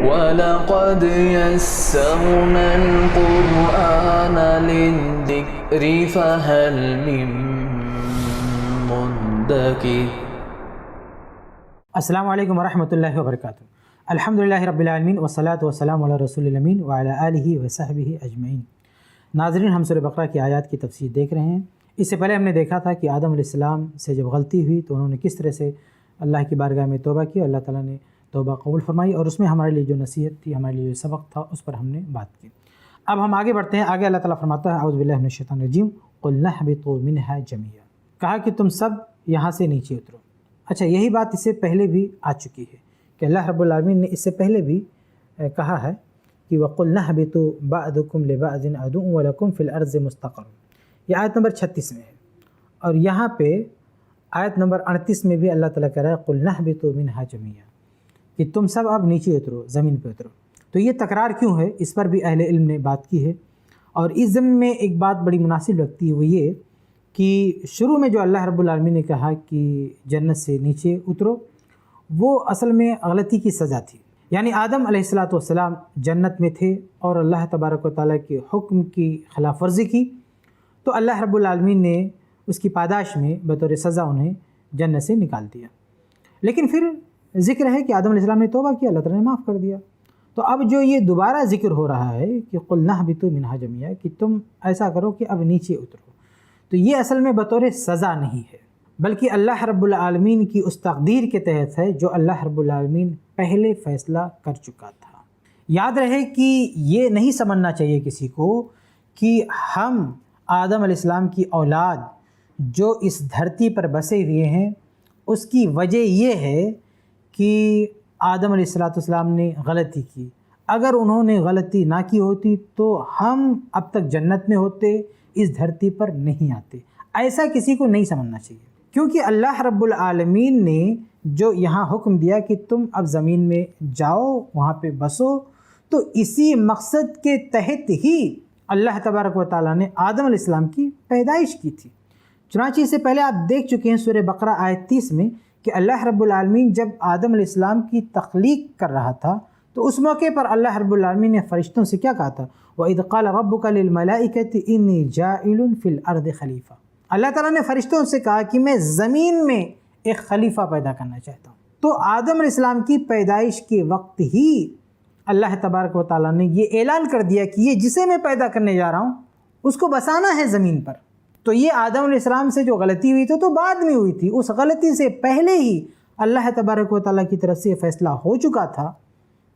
وَلَقَدْ يَسَّرْنَا الْقُرْآنَ لِلذِّكْرِ فَهَلْ مِن مُّدَّكِرٍ۔ السلام علیکم ورحمۃ اللہ وبرکاتہ۔ الحمدللہ رب العالمین والصلاۃ والسلام علی رسول الامین وعلی آلہ وصحبہ اجمعین۔ ناظرین، ہم سورہ بقرہ کی آیات کی تفسیر دیکھ رہے ہیں۔ اس سے پہلے ہم نے دیکھا تھا کہ آدم علیہ السلام سے جب غلطی ہوئی تو انہوں نے کس طرح سے اللہ کی بارگاہ میں توبہ کی، اللہ تعالیٰ نے توبہ قبول فرمائی، اور اس میں ہمارے لیے جو نصیحت تھی، ہمارے لیے جو سبق تھا، اس پر ہم نے بات کی۔ اب ہم آگے بڑھتے ہیں۔ آگے اللہ تعالیٰ فرماتا ہے اعوذ باللہ من الشیطان الرجیم قُلْ نَهْبِطُوا مِنْهَا جَمِيعًا، کہا کہ تم سب یہاں سے نیچے اترو۔ اچھا، یہی بات اس سے پہلے بھی آ چکی ہے کہ اللہ رب العالمین نے اس سے پہلے بھی کہا ہے کہ وَقُلْ نَهْبِطُوا بَعْضُكُمْ لِبَعْضٍ عَدُوٌّ وَلَكُمْ فِي الْأَرْضِ مُسْتَقَرٌّ۔ یہ آیت نمبر 36 میں ہے، اور یہاں پہ آیت نمبر 38 میں بھی اللہ تعالیٰ کہہ رہا ہے قُلْ نَهْبِطُوا مِنْهَا جَمِيعًا، کہ تم سب اب نیچے اترو، زمین پہ اترو۔ تو یہ تکرار کیوں ہے، اس پر بھی اہل علم نے بات کی ہے، اور اس ضمن میں ایک بات بڑی مناسب لگتی ہے، وہ یہ کہ شروع میں جو اللہ رب العالمین نے کہا کہ جنت سے نیچے اترو، وہ اصل میں غلطی کی سزا تھی۔ یعنی آدم علیہ السلام جنت میں تھے اور اللہ تبارک و تعالیٰ کے حکم کی خلاف ورزی کی، تو اللہ رب العالمین نے اس کی پاداش میں بطور سزا انہیں جنت سے نکال دیا۔ لیکن پھر ذکر ہے کہ آدم علیہ السلام نے توبہ کیا، اللہ تعالیٰ نے معاف کر دیا۔ تو اب جو یہ دوبارہ ذکر ہو رہا ہے کہ قُلْ نَهْبِطُوا مِنْهَا جَمِيعًا، کہ تم ایسا کرو کہ اب نیچے اترو، تو یہ اصل میں بطور سزا نہیں ہے، بلکہ اللہ رب العالمین کی اس تقدیر کے تحت ہے جو اللہ رب العالمین پہلے فیصلہ کر چکا تھا۔ یاد رہے کہ یہ نہیں سمجھنا چاہیے کسی کو کہ ہم آدم علیہ السلام کی اولاد جو اس دھرتی پر بسے ہوئے ہیں، اس کی وجہ یہ ہے کہ آدم علیہ السلام نے غلطی کی۔ اگر انہوں نے غلطی نہ کی ہوتی تو ہم اب تک جنت میں ہوتے، اس دھرتی پر نہیں آتے۔ ایسا کسی کو نہیں سمجھنا چاہیے، کیونکہ اللہ رب العالمین نے جو یہاں حکم دیا کہ تم اب زمین میں جاؤ، وہاں پہ بسو، تو اسی مقصد کے تحت ہی اللہ تبارک و تعالیٰ نے آدم علیہ السلام کی پیدائش کی تھی۔ چنانچہ اس سے پہلے آپ دیکھ چکے ہیں سورہ بقرہ آیت 30 میں کہ اللہ رب العالمین جب آدم علیہ السلام کی تخلیق کر رہا تھا تو اس موقع پر اللہ رب العالمین نے فرشتوں سے کیا کہا تھا؟ وَإِذْ قَالَ رَبُّكَ لِلْمَلَائِكَةِ إِنِّي جَاعِلٌ فِي الْأَرْضِ خَلِيفَةً۔ اللہ تعالیٰ نے فرشتوں سے کہا کہ میں زمین میں ایک خلیفہ پیدا کرنا چاہتا ہوں۔ تو آدم علیہ السلام کی پیدائش کے وقت ہی اللہ تبارک و تعالیٰ نے یہ اعلان کر دیا کہ یہ جسے میں پیدا کرنے جا رہا ہوں اس کو بسانا ہے زمین پر۔ تو یہ آدم علیہ السلام سے جو غلطی ہوئی تھی تو بعد میں ہوئی تھی، اس غلطی سے پہلے ہی اللہ تبارک و تعالیٰ کی طرف سے فیصلہ ہو چکا تھا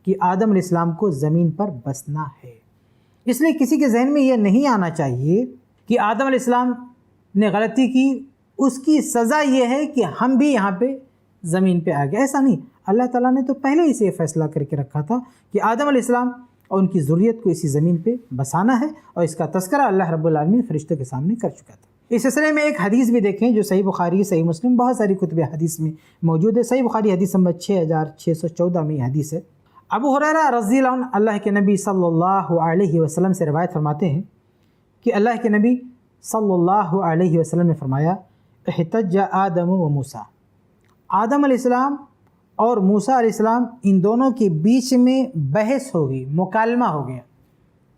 کہ آدم علیہ السلام کو زمین پر بسنا ہے۔ اس لیے کسی کے ذہن میں یہ نہیں آنا چاہیے کہ آدم علیہ السلام نے غلطی کی، اس کی سزا یہ ہے کہ ہم بھی یہاں پہ زمین پہ آ گئے۔ ایسا نہیں، اللہ تعالیٰ نے تو پہلے ہی سے یہ فیصلہ کر کے رکھا تھا کہ آدم علیہ السلام اور ان کی ذریت کو اسی زمین پہ بسانا ہے، اور اس کا تذکرہ اللہ رب العالمین فرشتوں کے سامنے کر چکا تھا۔ اس سلسلے میں ایک حدیث بھی دیکھیں جو صحیح بخاری، صحیح مسلم، بہت ساری کتب حدیث میں موجود ہے۔ صحیح بخاری حدیث نمبر 6614 میں یہ حدیث ہے۔ ابو ہریرہ رضی اللہ عنہ اللہ کے نبی صلی اللہ علیہ وسلم سے روایت فرماتے ہیں کہ اللہ کے نبی صلی اللہ علیہ وسلم نے فرمایا احتج آدم و موسیٰ، آدم علیہ السلام اور موسیٰ علیہ السلام ان دونوں کے بیچ میں بحث ہو گئی، مکالمہ ہو گیا،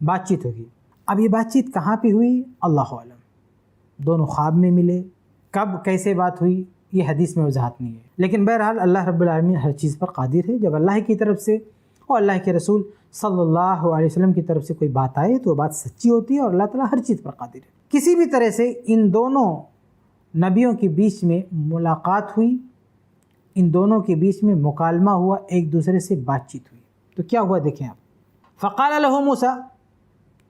بات چیت ہوگی۔ اب یہ بات چیت کہاں پہ ہوئی اللہ عالم، دونوں خواب میں ملے، کب کیسے بات ہوئی یہ حدیث میں وضاحت نہیں ہے، لیکن بہرحال اللہ رب العالمین ہر چیز پر قادر ہے۔ جب اللہ کی طرف سے اور اللہ کے رسول صلی اللہ علیہ وسلم کی طرف سے کوئی بات آئے تو وہ بات سچی ہوتی ہے، اور اللہ تعالیٰ ہر چیز پر قادر ہے۔ کسی بھی طرح سے ان دونوں نبیوں کے بیچ میں ملاقات ہوئی، ان دونوں کے بیچ میں مکالمہ ہوا، ایک دوسرے سے بات چیت ہوئی، تو کیا ہوا دیکھیں آپ۔ فقال له موسیٰ،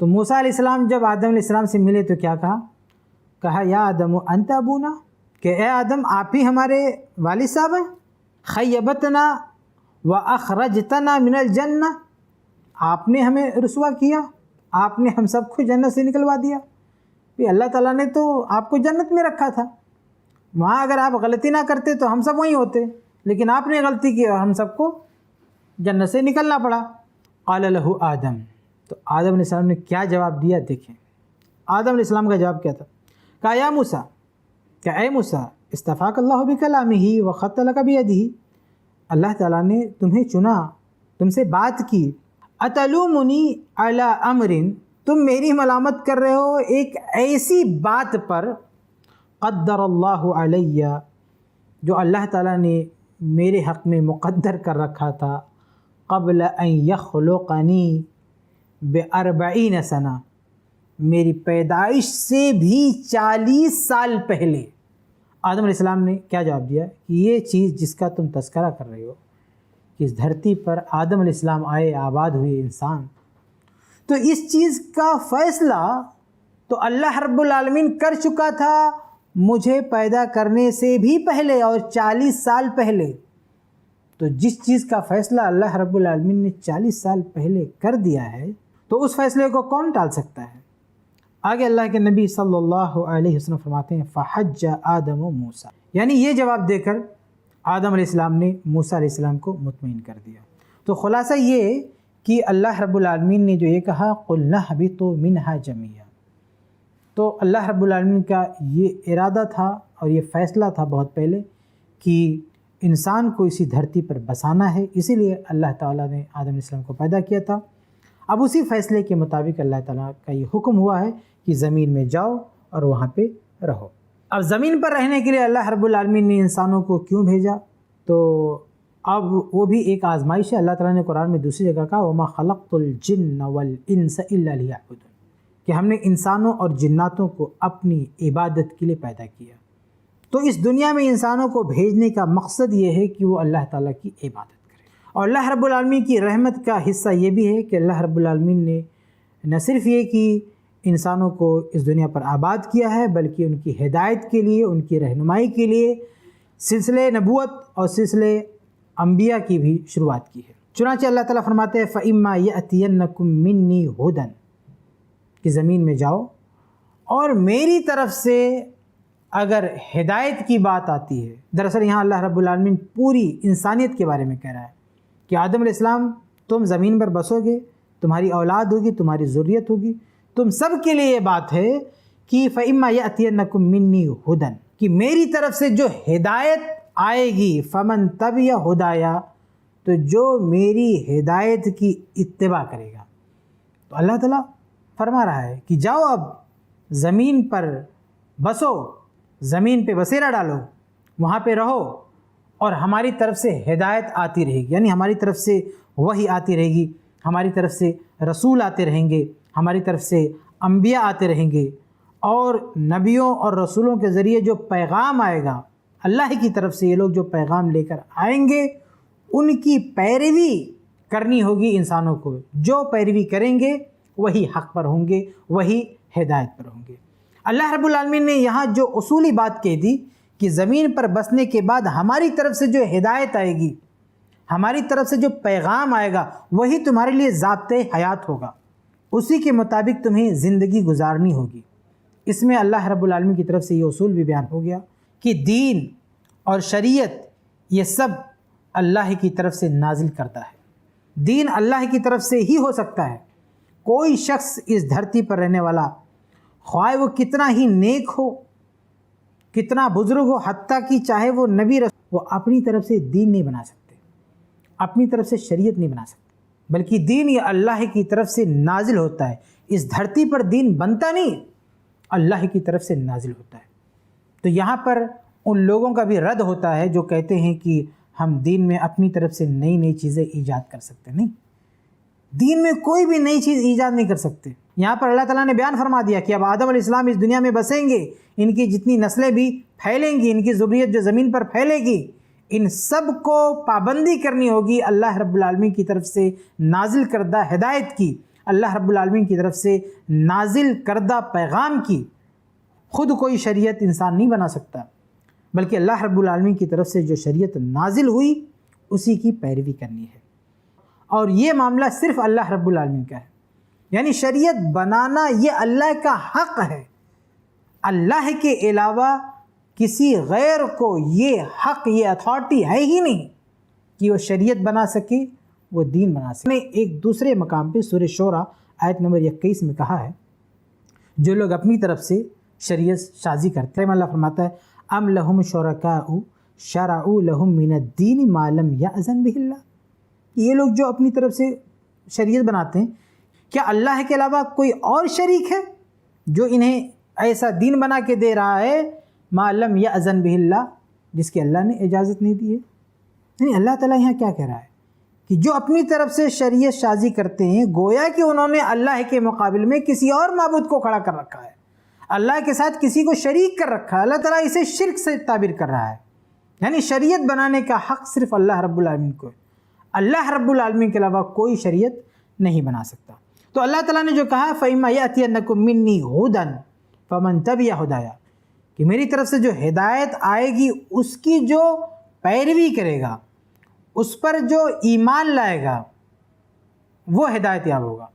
تو موسیٰ علیہ السلام جب آدم علیہ السلام سے ملے تو کیا کہا یا آدم انت ابونا، کہ اے آدم آپ ہی ہمارے والد صاحب ہیں، خیبتنا واخرجتنا من الجنہ، آپ نے ہمیں رسوا کیا، آپ نے ہم سب کو جنت سے نکلوا دیا۔ اللہ تعالیٰ نے تو آپ کو جنت میں رکھا تھا، وہاں اگر آپ غلطی نہ کرتے تو ہم سب وہیں ہوتے، لیکن آپ نے غلطی کی اور ہم سب کو جنت سے نکلنا پڑا۔ قال له آدم، تو آدم علیہ السلام نے کیا جواب دیا دیکھیں۔ آدم علیہ السلام کا جواب کیا تھا؟ کہا یا موسیٰ، کہ اے موسیٰ استفاک اللہ بکلامہ وخط لک بیدہ، اللہ تعالیٰ نے تمہیں چنا تم سے بات کی، اتلومنی علی امر، تم میری ملامت کر رہے ہو ایک ایسی بات پر، قدر اللہ علیہ، جو اللہ تعالیٰ نے میرے حق میں مقدر کر رکھا تھا، قبل ان یخلقنی ب40 سنہ، میری پیدائش سے بھی 40 سال پہلے۔ آدم علیہ السلام نے کیا جواب دیا کہ یہ چیز جس کا تم تذکرہ کر رہے ہو کہ اس دھرتی پر آدم علیہ السلام آئے، آباد ہوئے انسان، تو اس چیز کا فیصلہ تو اللہ رب العالمین کر چکا تھا مجھے پیدا کرنے سے بھی پہلے اور 40 سال پہلے۔ تو جس چیز کا فیصلہ اللہ رب العالمین نے 40 سال پہلے کر دیا ہے تو اس فیصلے کو کون ٹال سکتا ہے؟ آگے اللہ کے نبی صلی اللہ علیہ وسلم فرماتے ہیں فحج آدم و موسیٰ، یعنی یہ جواب دے کر آدم علیہ السلام نے موسیٰ علیہ السلام کو مطمئن کر دیا۔ تو خلاصہ یہ کہ اللہ رب العالمین نے جو یہ کہا قُلْنَا اهْبِطُوا مِنْهَا جَمِيعًا، تو اللہ رب العالمین کا یہ ارادہ تھا اور یہ فیصلہ تھا بہت پہلے کہ انسان کو اسی دھرتی پر بسانا ہے، اسی لیے اللہ تعالیٰ نے آدم علیہ السلام کو پیدا کیا تھا۔ اب اسی فیصلے کے مطابق اللہ تعالیٰ کا یہ حکم ہوا ہے کہ زمین میں جاؤ اور وہاں پہ رہو۔ اب زمین پر رہنے کے لیے اللہ رب العالمین نے انسانوں کو کیوں بھیجا؟ تو اب وہ بھی ایک آزمائش ہے۔ اللہ تعالیٰ نے قرآن میں دوسری جگہ کہا وَمَا خَلَقْتُ الْجِنَّ وَالْإِنسَ إِلَّا لِيَعْبُدُونِ، کہ ہم نے انسانوں اور جناتوں کو اپنی عبادت کے لیے پیدا کیا۔ تو اس دنیا میں انسانوں کو بھیجنے کا مقصد یہ ہے کہ وہ اللہ تعالیٰ کی عبادت کرے، اور اللہ رب العالمین کی رحمت کا حصہ یہ بھی ہے کہ اللہ رب العالمین نے نہ صرف یہ کہ انسانوں کو اس دنیا پر آباد کیا ہے بلکہ ان کی ہدایت کے لیے، ان کی رہنمائی کے لیے سلسلے نبوت اور سلسلے انبیاء کی بھی شروعات کی ہے۔ چنانچہ اللہ تعالیٰ فرماتے ہیں فَإِمَّا يَأْتِيَنَّكُم مِّنِّي هُدًى، کہ زمین میں جاؤ اور میری طرف سے اگر ہدایت کی بات آتی ہے۔ دراصل یہاں اللہ رب العالمین پوری انسانیت کے بارے میں کہہ رہا ہے کہ آدم علیہ السلام تم زمین پر بسو گے، تمہاری اولاد ہوگی، تمہاری ذریت ہوگی، تم سب کے لیے یہ بات ہے کہ فَإِمَّا يَأْتِيَنَّكُم مِّنِّي هُدًى، کہ میری طرف سے جو ہدایت آئے گی فَمَن تَبِعَ هُدَايَا، تو جو میری ہدایت کی اتباع کرے گا۔ تو اللہ تعالیٰ فرما رہا ہے کہ جاؤ اب زمین پر بسو، زمین پہ بسیرا ڈالو، وہاں پہ رہو، اور ہماری طرف سے ہدایت آتی رہے گی، یعنی ہماری طرف سے وحی آتی رہے گی، ہماری طرف سے رسول آتے رہیں گے، ہماری طرف سے انبیاء آتے رہیں گے، اور نبیوں اور رسولوں کے ذریعے جو پیغام آئے گا اللہ کی طرف سے، یہ لوگ جو پیغام لے کر آئیں گے ان کی پیروی کرنی ہوگی انسانوں کو۔ جو پیروی کریں گے وہی حق پر ہوں گے، وہی ہدایت پر ہوں گے۔ اللہ رب العالمین نے یہاں جو اصولی بات کہہ دی کہ زمین پر بسنے کے بعد ہماری طرف سے جو ہدایت آئے گی، ہماری طرف سے جو پیغام آئے گا وہی تمہارے لیے ضابطۂ حیات ہوگا، اسی کے مطابق تمہیں زندگی گزارنی ہوگی۔ اس میں اللہ رب العالمین کی طرف سے یہ اصول بھی بیان ہو گیا کہ دین اور شریعت یہ سب اللہ کی طرف سے نازل کرتا ہے۔ دین اللہ کی طرف سے ہی ہو سکتا ہے۔ کوئی شخص اس دھرتی پر رہنے والا، خواہ وہ کتنا ہی نیک ہو، کتنا بزرگ ہو، حتیٰ کہ چاہے وہ نبی رسول، وہ اپنی طرف سے دین نہیں بنا سکتے، اپنی طرف سے شریعت نہیں بنا سکتے، بلکہ دین یہ اللہ کی طرف سے نازل ہوتا ہے۔ اس دھرتی پر دین بنتا نہیں، اللہ کی طرف سے نازل ہوتا ہے۔ تو یہاں پر ان لوگوں کا بھی رد ہوتا ہے جو کہتے ہیں کہ ہم دین میں اپنی طرف سے نئی نئی چیزیں ایجاد کر سکتے۔ نہیں، دین میں کوئی بھی نئی چیز ایجاد نہیں کر سکتے۔ یہاں پر اللہ تعالیٰ نے بیان فرما دیا کہ اب آدم علیہ السلام اس دنیا میں بسیں گے، ان کی جتنی نسلیں بھی پھیلیں گی، ان کی ذریت جو زمین پر پھیلے گی، ان سب کو پابندی کرنی ہوگی اللہ رب العالمین کی طرف سے نازل کردہ ہدایت کی، اللہ رب العالمین کی طرف سے نازل کردہ پیغام کی۔ خود کوئی شریعت انسان نہیں بنا سکتا، بلکہ اللہ رب العالمین کی طرف سے جو شریعت نازل ہوئی اسی کی پیروی کرنی ہے، اور یہ معاملہ صرف اللہ رب العالمین کا ہے۔ یعنی شریعت بنانا یہ اللہ کا حق ہے، اللہ کے علاوہ کسی غیر کو یہ حق، یہ اتھارٹی ہے ہی نہیں کہ وہ شریعت بنا سکے، وہ دین بنا سکے۔ میں ایک دوسرے مقام پہ سورہ شورى آیت نمبر 21 میں کہا ہے جو لوگ اپنی طرف سے شریعت سازی کرتے ہیں، اللہ فرماتا ہے ام لہم شرکاء شرعوا لہم من الدین ما لم یأذن بہ اللہ، کہ یہ لوگ جو اپنی طرف سے شریعت بناتے ہیں، کیا اللہ کے علاوہ کوئی اور شریک ہے جو انہیں ایسا دین بنا کے دے رہا ہے ما لم یأذن بہ اللہ، جس کی اللہ نے اجازت نہیں دی ہے؟ یعنی اللہ تعالیٰ یہاں کیا کہہ رہا ہے کہ جو اپنی طرف سے شریعت سازی کرتے ہیں، گویا کہ انہوں نے اللہ کے مقابل میں کسی اور معبود کو کھڑا کر رکھا ہے، اللہ کے ساتھ کسی کو شریک کر رکھا ہے۔ اللہ تعالیٰ اسے شرک سے تعبیر کر رہا ہے، یعنی شریعت بنانے کا حق صرف اللہ رب العالمین کو ہے، اللہ رب العالمین کے علاوہ کوئی شریعت نہیں بنا سکتا۔ تو اللہ تعالیٰ نے جو کہا فَإِمَّا يَأْتِيَنَّكُم مِّنِّي هُدًى فَمَن تَبِعَ هُدَايَ، کہ میری طرف سے جو ہدایت آئے گی اس کی جو پیروی کرے گا، اس پر جو ایمان لائے گا، وہ ہدایت یاب ہوگا۔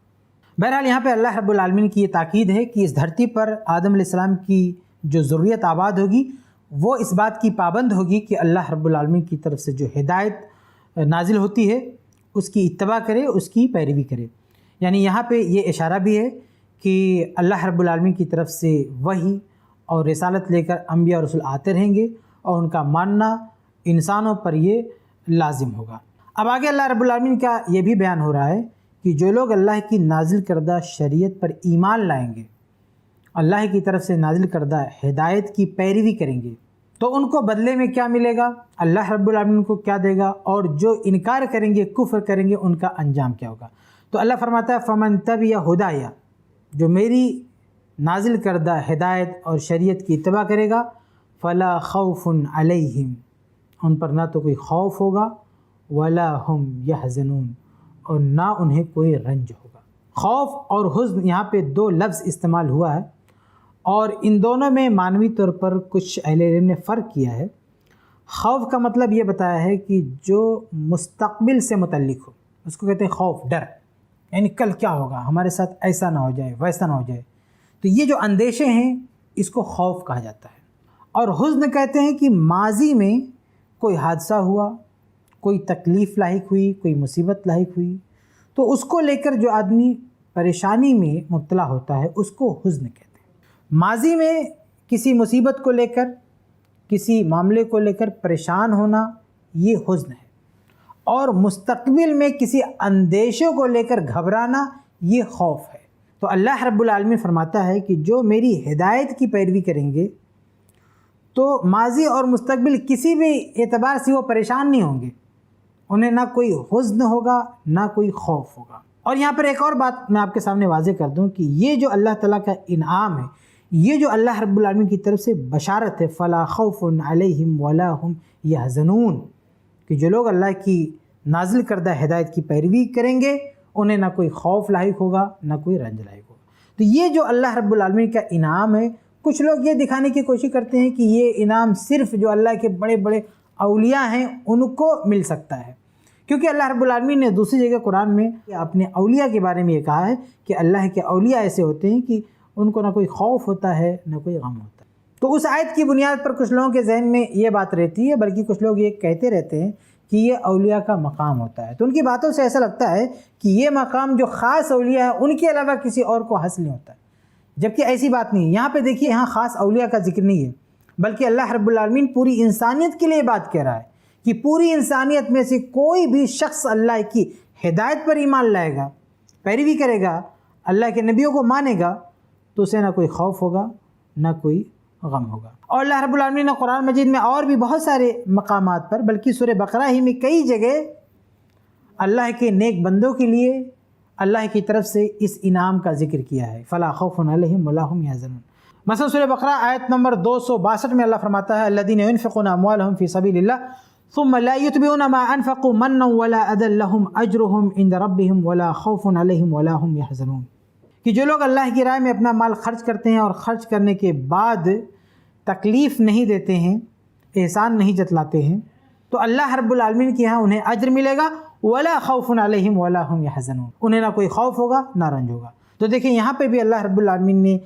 بہرحال یہاں پہ اللہ رب العالمین کی یہ تاکید ہے کہ اس دھرتی پر آدم علیہ السلام کی جو ذریت آباد ہوگی وہ اس بات کی پابند ہوگی کہ اللہ رب العالمین کی طرف سے جو ہدایت نازل ہوتی ہے اس کی اتباع کرے، اس کی پیروی کرے۔ یعنی یہاں پہ یہ اشارہ بھی ہے کہ اللہ رب العالمین کی طرف سے وحی اور رسالت لے کر انبیاء اور رسول آتے رہیں گے، اور ان کا ماننا انسانوں پر یہ لازم ہوگا۔ اب آگے اللہ رب العالمین کا یہ بھی بیان ہو رہا ہے کہ جو لوگ اللہ کی نازل کردہ شریعت پر ایمان لائیں گے، اللہ کی طرف سے نازل کردہ ہدایت کی پیروی کریں گے، تو ان کو بدلے میں کیا ملے گا، اللہ رب العالمین کو کیا دے گا، اور جو انکار کریں گے، کفر کریں گے، ان کا انجام کیا ہوگا۔ تو اللہ فرماتا ہے فَمَن تَبِعَ ہُدَایَ، جو میری نازل کردہ ہدایت اور شریعت کی اتباع کرے گا، فَلَا خَوْفٌ عَلَيْهِمْ، ان پر نہ تو کوئی خوف ہوگا، وَلَا هُمْ يَحْزَنُونَ، اور نہ انہیں کوئی رنج ہوگا۔ خوف اور حزن یہاں پہ دو لفظ استعمال ہوا ہے، اور ان دونوں میں معنوی طور پر کچھ اہل علم نے فرق کیا ہے۔ خوف کا مطلب یہ بتایا ہے کہ جو مستقبل سے متعلق ہو، اس کو کہتے ہیں خوف، ڈر، یعنی کل کیا ہوگا، ہمارے ساتھ ایسا نہ ہو جائے، ویسا نہ ہو جائے، تو یہ جو اندیشے ہیں اس کو خوف کہا جاتا ہے۔ اور حزن کہتے ہیں کہ ماضی میں کوئی حادثہ ہوا، کوئی تکلیف لاحق ہوئی، کوئی مصیبت لاحق ہوئی، تو اس کو لے کر جو آدمی پریشانی میں مبتلا ہوتا ہے اس کو حزن کہتے ہیں۔ ماضی میں کسی مصیبت کو لے کر، کسی معاملے کو لے کر پریشان ہونا، یہ حزن ہے، اور مستقبل میں کسی اندیشوں کو لے کر گھبرانا، یہ خوف ہے۔ تو اللہ رب العالمین فرماتا ہے کہ جو میری ہدایت کی پیروی کریں گے تو ماضی اور مستقبل کسی بھی اعتبار سے وہ پریشان نہیں ہوں گے، انہیں نہ کوئی حزن ہوگا، نہ کوئی خوف ہوگا۔ اور یہاں پر ایک اور بات میں آپ کے سامنے واضح کر دوں کہ یہ جو اللہ تعالیٰ کا انعام ہے، یہ جو اللہ رب العالمین کی طرف سے بشارت ہے، فَلَا خَوْفٌ عَلَيْهِمْ وَلَا هُمْ يَحْزَنُونَ، کہ جو لوگ اللہ کی نازل کردہ ہدایت کی پیروی کریں گے انہیں نہ کوئی خوف لاحق ہوگا، نہ کوئی رنج لاحق ہوگا۔ تو یہ جو اللہ رب العالمین کا انعام ہے، کچھ لوگ یہ دکھانے کی کوشش کرتے ہیں کہ یہ انعام صرف جو اللہ کے بڑے بڑے اولیاء ہیں ان کو مل سکتا ہے، کیونکہ اللہ رب العالمین نے دوسری جگہ قرآن میں اپنے اولیاء کے بارے میں یہ کہا ہے کہ اللہ کے اولیاء ایسے ہوتے ہیں کہ ان کو نہ کوئی خوف ہوتا ہے، نہ کوئی غم ہوتا ہے۔ تو اس آیت کی بنیاد پر کچھ لوگوں کے ذہن میں یہ بات رہتی ہے، بلکہ کچھ لوگ یہ کہتے رہتے ہیں کہ یہ اولیاء کا مقام ہوتا ہے۔ تو ان کی باتوں سے ایسا لگتا ہے کہ یہ مقام جو خاص اولیاء ہیں ان کے علاوہ کسی اور کو حاصل نہیں ہوتا ہے، جبکہ ایسی بات نہیں ہے۔ یہاں پہ دیکھیے، یہاں خاص اولیاء کا ذکر نہیں ہے، بلکہ اللہ رب العالمین پوری انسانیت کے لیے بات کہہ رہا ہے کہ پوری انسانیت میں سے کوئی بھی شخص اللہ کی ہدایت پر ایمان لائے گا، پیروی کرے گا، اللہ کے نبیوں کو مانے گا، تو اسے نہ کوئی خوف ہوگا، نہ کوئی غم ہوگا۔ اور اللہ رب العالمین نے قرآن مجید میں اور بھی بہت سارے مقامات پر، بلکہ سورہ بقرہ ہی میں کئی جگہ اللہ کے نیک بندوں کے لیے اللہ کی طرف سے اس انعام کا ذکر کیا ہے، فَلَا خَوْفٌ عَلَيْهِمْ وَلَا هُمْ يَحْزَنُونَ۔ مثلا سورہ بقرہ آیت نمبر 262 میں اللہ فرماتا ہے الَّذِينَ يُنْفِقُونَ أَمْوَالَهُمْ فِي سَبِيلِ اللَّهِ ثُمَّ لَا يُتْبِعُونَ مَا أَنفَقُوا مَنًّا وَلَا أَذًى لَهُمْ أَجْرُهُمْ عِنْدَ رَبِّهِمْ وَلَا خَوْفٌ عَلَيْهِمْ وَلَا هُمْ يَحْزَنُونَ، کہ جو لوگ اللہ کی راہ میں اپنا مال خرچ کرتے ہیں اور خرچ کرنے کے بعد تکلیف نہیں دیتے ہیں، احسان نہیں جتلاتے ہیں، تو اللہ رب العالمین کے ہاں انہیں اجر ملے گا، وَلَا خَوْفٌ عَلَيْهِمْ وَلَا هُمْ يَحْزَنُونَ، انہیں نہ کوئی خوف ہوگا، نہ رنج ہوگا۔ تو دیکھیں یہاں پہ بھی اللہ رب العالمین نے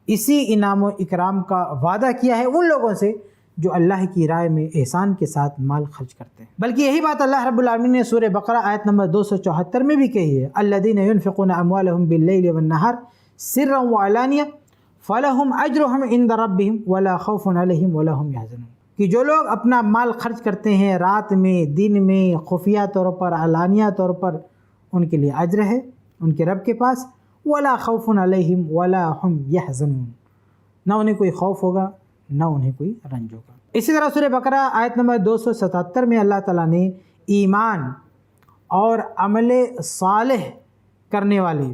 اسی انعام و اکرام کا وعدہ کیا ہے ان لوگوں سے جو اللہ کی راہ میں احسان کے ساتھ مال خرچ کرتے ہیں۔ بلکہ یہی بات اللہ رب العالمین نے سورہ بقرہ آیت نمبر 274 میں بھی کہی ہے الَّذِينَ يُنْفِقُونَ أَمْوَالَهُمْ بِاللَّيْلِ وَالنَّهَارِ سِرًّا وَعَلَانِيَةً فَلَهُمْ أَجْرُهُمْ عِنْدَ رَبِّهِمْ وَلَا خَوْفٌ عَلَيْهِمْ وَلَا هُمْ يَحْزَنُونَ۔ کہ جو لوگ اپنا مال خرچ کرتے ہیں رات میں، دن میں، خفیہ طور پر، علانیہ طور پر، ان کے لیے اجر ہے ان کے رب کے پاس۔ ولا خوف علیہم ولا هم يحزنون، نہ انہیں کوئی خوف ہوگا نہ انہیں کوئی رنج ہوگا۔ اسی طرح سورہ بقرہ آیت نمبر 277 میں اللہ تعالیٰ نے ایمان اور عمل صالح کرنے والے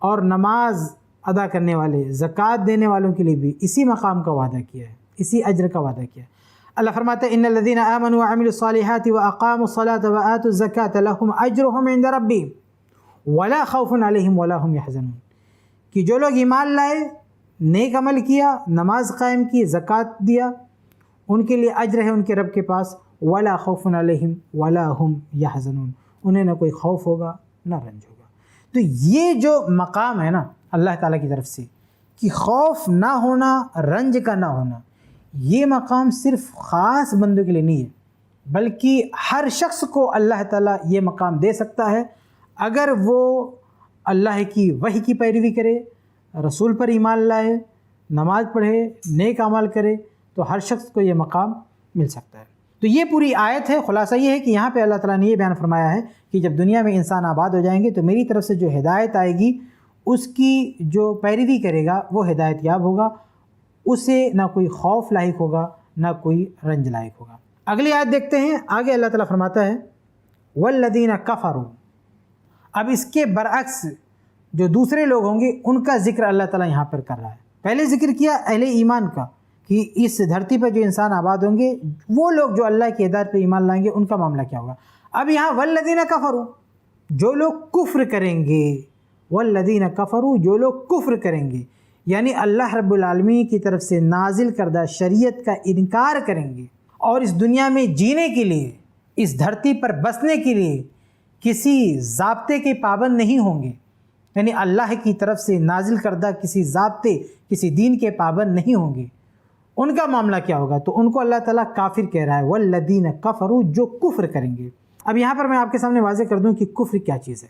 اور نماز ادا کرنے والے، زکوٰۃ دینے والوں کے لیے بھی اسی مقام کا وعدہ کیا ہے، اسی اجر کا وعدہ کیا ہے۔ اللہ فرماتا ہے ان الذين آمنوا وعملوا الصالحات واقاموا الصلاة وآتوا الزكاة لهم اجرهم عند ربهم ولا خوف عليهم ولا هم يحزنون، کہ جو لوگ ایمان لائے، نیک عمل کیا، نماز قائم کی، زکوٰۃ دیا، ان کے لیے اجر ہے ان کے رب کے پاس، ولا خوف علیہم ولا هم يحزنون، انہیں نہ کوئی خوف ہوگا نہ رنج ہوگا۔ تو یہ جو مقام ہے نا اللہ تعالیٰ کی طرف سے کہ خوف نہ ہونا، رنج کا نہ ہونا، یہ مقام صرف خاص بندوں کے لیے نہیں ہے، بلکہ ہر شخص کو اللہ تعالیٰ یہ مقام دے سکتا ہے اگر وہ اللہ کی وحی کی پیروی کرے، رسول پر ایمان لائے، نماز پڑھے، نیک اعمال کرے، تو ہر شخص کو یہ مقام مل سکتا ہے۔ تو یہ پوری آیت ہے، خلاصہ یہ ہے کہ یہاں پہ اللہ تعالیٰ نے یہ بیان فرمایا ہے کہ جب دنیا میں انسان آباد ہو جائیں گے تو میری طرف سے جو ہدایت آئے گی اس کی جو پیروی کرے گا وہ ہدایت یاب ہوگا، اسے نہ کوئی خوف لاحق ہوگا نہ کوئی رنج لاحق ہوگا۔ اگلی آیت دیکھتے ہیں، آگے اللہ تعالیٰ فرماتا ہے والذین کفروا، اب اس کے برعکس جو دوسرے لوگ ہوں گے ان کا ذکر اللہ تعالیٰ یہاں پر کر رہا ہے۔ پہلے ذکر کیا اہل ایمان کا کہ اس دھرتی پر جو انسان آباد ہوں گے، وہ لوگ جو اللہ کی ہدایت پہ ایمان لائیں گے ان کا معاملہ کیا ہوگا۔ اب یہاں والذین کفروا، جو لوگ کفر کریں گے، والذین کفروا، جو لوگ کفر کریں گے، یعنی اللہ رب العالمین کی طرف سے نازل کردہ شریعت کا انکار کریں گے اور اس دنیا میں جینے کے لیے، اس دھرتی پر بسنے کے لیے کسی ضابطے کے پابند نہیں ہوں گے، یعنی اللہ کی طرف سے نازل کردہ کسی ضابطے، کسی دین کے پابند نہیں ہوں گے، ان کا معاملہ کیا ہوگا؟ تو ان کو اللہ تعالیٰ کافر کہہ رہا ہے، والذین کفروا، جو کفر کریں گے۔ اب یہاں پر میں آپ کے سامنے واضح کر دوں کہ کفر کیا چیز ہے۔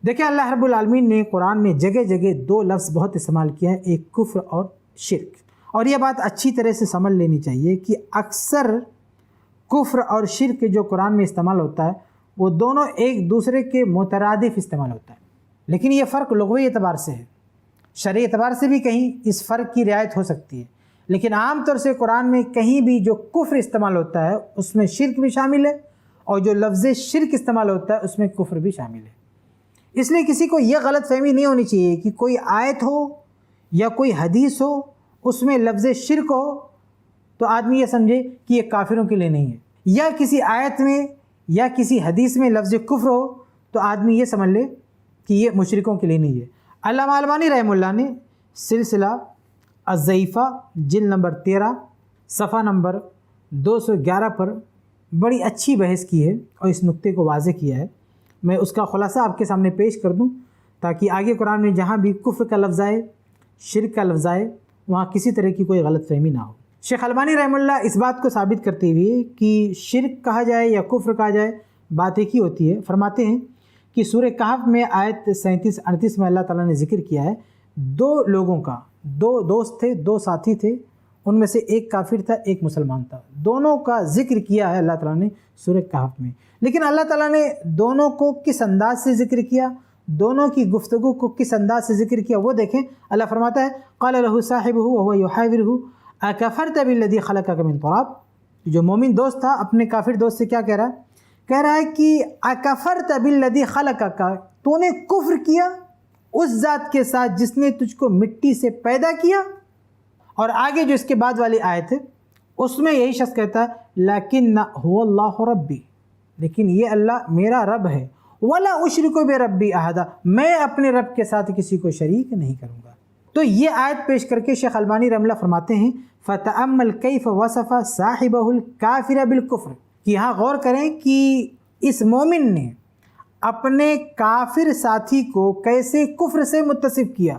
دیکھیں اللہ رب العالمین نے قرآن میں جگہ جگہ دو لفظ بہت استعمال کیا ہے، ایک کفر اور شرک، اور یہ بات اچھی طرح سے سمجھ لینی چاہیے کہ اکثر کفر اور شرک جو قرآن میں استعمال ہوتا ہے وہ دونوں ایک دوسرے کے مترادف استعمال ہوتا ہے، لیکن یہ فرق لغوی اعتبار سے ہے، شرعی اعتبار سے بھی کہیں اس فرق کی رعایت ہو سکتی ہے، لیکن عام طور سے قرآن میں کہیں بھی جو کفر استعمال ہوتا ہے اس میں شرک بھی شامل ہے، اور جو لفظ شرک استعمال ہوتا ہے اس میں کفر بھی شامل ہے۔ اس لیے کسی کو یہ غلط فہمی نہیں ہونی چاہیے کہ کوئی آیت ہو یا کوئی حدیث ہو اس میں لفظ شرک ہو تو آدمی یہ سمجھے کہ یہ کافروں کے لیے نہیں ہے، یا کسی آیت میں یا کسی حدیث میں لفظ کفر ہو تو آدمی یہ سمجھ لے کہ یہ مشرکوں کے لیے نہیں ہے۔ علامہ البانی رحمہ اللہ نے سلسلہ الضعیفہ جلد نمبر 13 صفحہ نمبر 211 پر بڑی اچھی بحث کی ہے اور اس نقطے کو واضح کیا ہے۔ میں اس کا خلاصہ آپ کے سامنے پیش کر دوں تاکہ آگے قرآن میں جہاں بھی کفر کا لفظ آئے، شرک کا لفظ آئے، وہاں کسی طرح کی کوئی غلط فہمی نہ ہو۔ شیخ البانی رحمہ اللہ اس بات کو ثابت کرتے ہوئے کہ شرک کہا جائے یا کفر کہا جائے بات ایک ہی ہوتی ہے، فرماتے ہیں کہ سورہ کہف میں آیت 37-38 میں اللہ تعالیٰ نے ذکر کیا ہے دو لوگوں کا، دو دوست تھے، دو ساتھی تھے، ان میں سے ایک کافر تھا ایک مسلمان تھا، دونوں کا ذکر کیا ہے اللہ تعالیٰ نے سورہ کہف میں، لیکن اللہ تعالیٰ نے دونوں کو کس انداز سے ذکر کیا، دونوں کی گفتگو کو کس انداز سے ذکر کیا وہ دیکھیں۔ اللہ فرماتا ہے قال له صاحبه وهو يحاوره اكفرت بالذي خلقك من تراب، جو مومن دوست تھا اپنے کافر دوست سے کیا کہہ رہا ہے کہ اکفرت بالذی خلقک، تو نے کفر کیا اس ذات کے ساتھ جس نے تجھ کو مٹی سے پیدا کیا۔ اور آگے جو اس کے بعد والی آیت ہے اس میں یہی شخص کہتا ہے لیکن هو اللہ ربی، لیکن یہ اللہ میرا رب ہے، ولا اشرک بربی احدا، میں اپنے رب کے ساتھ کسی کو شریک نہیں کروں گا۔ تو یہ آیت پیش کر کے شیخ البانی رحمہ اللہ فرماتے ہیں فتأمل کیف وصف صاحبہ الکافر بالکفر، کہ یہاں غور کریں کہ اس مومن نے اپنے کافر ساتھی کو کیسے کفر سے متصف کیا،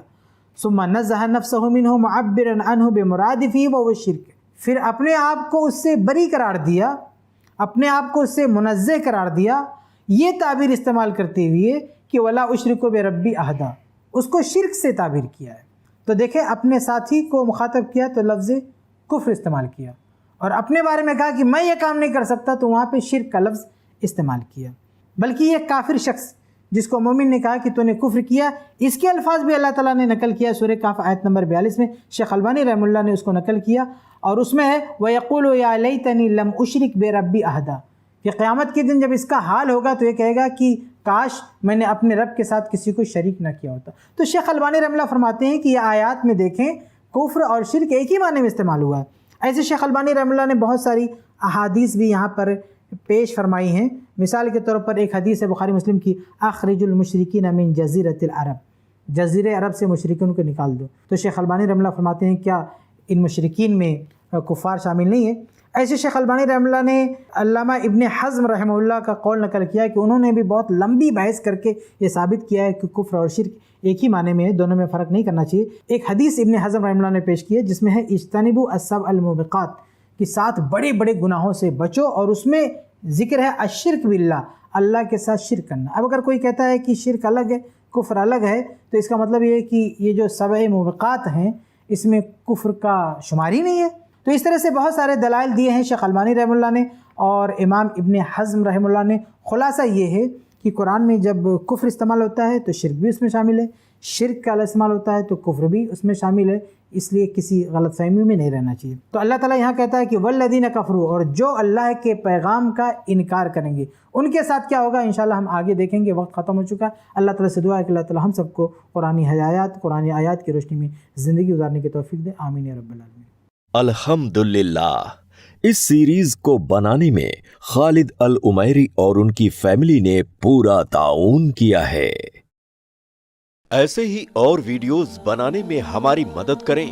ثم نزہ نفسہ منہ معبرا عنہ بمرادفہ وهو الشرک، پھر اپنے آپ کو اس سے بری قرار دیا، اپنے آپ کو اس سے منزہ قرار دیا، یہ تعبیر استعمال کرتے ہوئے کہ ولا اشرک بربی احدا، اس کو شرک سے تعبیر کیا ہے۔ تو دیکھیں اپنے ساتھی کو مخاطب کیا تو لفظ کفر استعمال کیا، اور اپنے بارے میں کہا کہ میں یہ کام نہیں کر سکتا، تو وہاں پہ شرک کا لفظ استعمال کیا۔ بلکہ یہ کافر شخص جس کو مومن نے کہا کہ تو نے کفر کیا، اس کے الفاظ بھی اللہ تعالیٰ نے نقل کیا سورہ کہف آیت نمبر 42 میں۔ شیخ البانی رحمہ اللہ نے اس کو نقل کیا، اور اس میں ہے وَيَقُولُ يَا لَيْتَنِي لَمْ أُشْرِكْ بِرَبِّي أَحَدًا، کہ قیامت کے دن جب اس کا حال ہوگا تو یہ کہے گا کہ کاش میں نے اپنے رب کے ساتھ کسی کو شریک نہ کیا ہوتا۔ تو شیخ البانی رحمہ اللہ فرماتے ہیں کہ یہ آیات میں دیکھیں کفر اور شرک ایک ہی معنی میں استعمال ہوا ہے۔ ایسے شیخ البانی رحمہ اللہ نے بہت ساری احادیث بھی یہاں پر پیش فرمائی ہیں۔ مثال کے طور پر ایک حدیث ہے بخاری مسلم کی، اخرج المشرکین من جزیرۃ العرب، جزیرہ عرب سے مشرکین کو نکال دو۔ تو شیخ البانی رحمہ اللہ فرماتے ہیں کیا ان مشرکین میں کفار شامل نہیں ہیں؟ ایسے شیخ البانی رحمہ اللہ نے علامہ ابن حزم رحمہ اللہ کا قول نقل کیا ہے کہ انہوں نے بھی بہت لمبی بحث کر کے یہ ثابت کیا ہے کہ کفر اور شرک ایک ہی معنی میں ہے، دونوں میں فرق نہیں کرنا چاہیے۔ ایک حدیث ابن حزم رحمہ اللہ نے پیش کی ہے جس میں ہے اجتنبوا السبع الموبقات، کہ 7 بڑے بڑے گناہوں سے بچو، اور اس میں ذکر ہے الشرک باللہ، اللہ کے ساتھ شرک کرنا۔ اب اگر کوئی کہتا ہے کہ شرک الگ ہے کفر الگ ہے، تو اس کا مطلب یہ ہے کہ یہ جو 7 موبقات ہیں اس میں کفر کا شمار ہی نہیں ہے۔ تو اس طرح سے بہت سارے دلائل دیے ہیں شیخ البانی رحمہ اللہ نے اور امام ابن حزم رحمہ اللہ نے۔ خلاصہ یہ ہے کہ قرآن میں جب کفر استعمال ہوتا ہے تو شرک بھی اس میں شامل ہے، شرک کا استعمال ہوتا ہے تو کفر بھی اس میں شامل ہے، اس لیے کسی غلط فہمی میں نہیں رہنا چاہیے۔ تو اللہ تعالیٰ یہاں کہتا ہے کہ والذین کفروا، اور جو اللہ کے پیغام کا انکار کریں گے ان کے ساتھ کیا ہوگا انشاءاللہ ہم آگے دیکھیں گے۔ وقت ختم ہو چکا ہے۔ اللہ تعالیٰ سے دعا ہے کہ اللہ تعالیٰ ہم سب کو قرآنی آیات کی روشنی میں زندگی گزارنے کی توفیق دے، آمین یا رب العالمین۔ الحمدللہ، اس سیریز کو بنانے میں خالد العمیری اور ان کی فیملی نے پورا تعاون کیا ہے۔ ایسے ہی اور ویڈیوز بنانے میں ہماری مدد کریں۔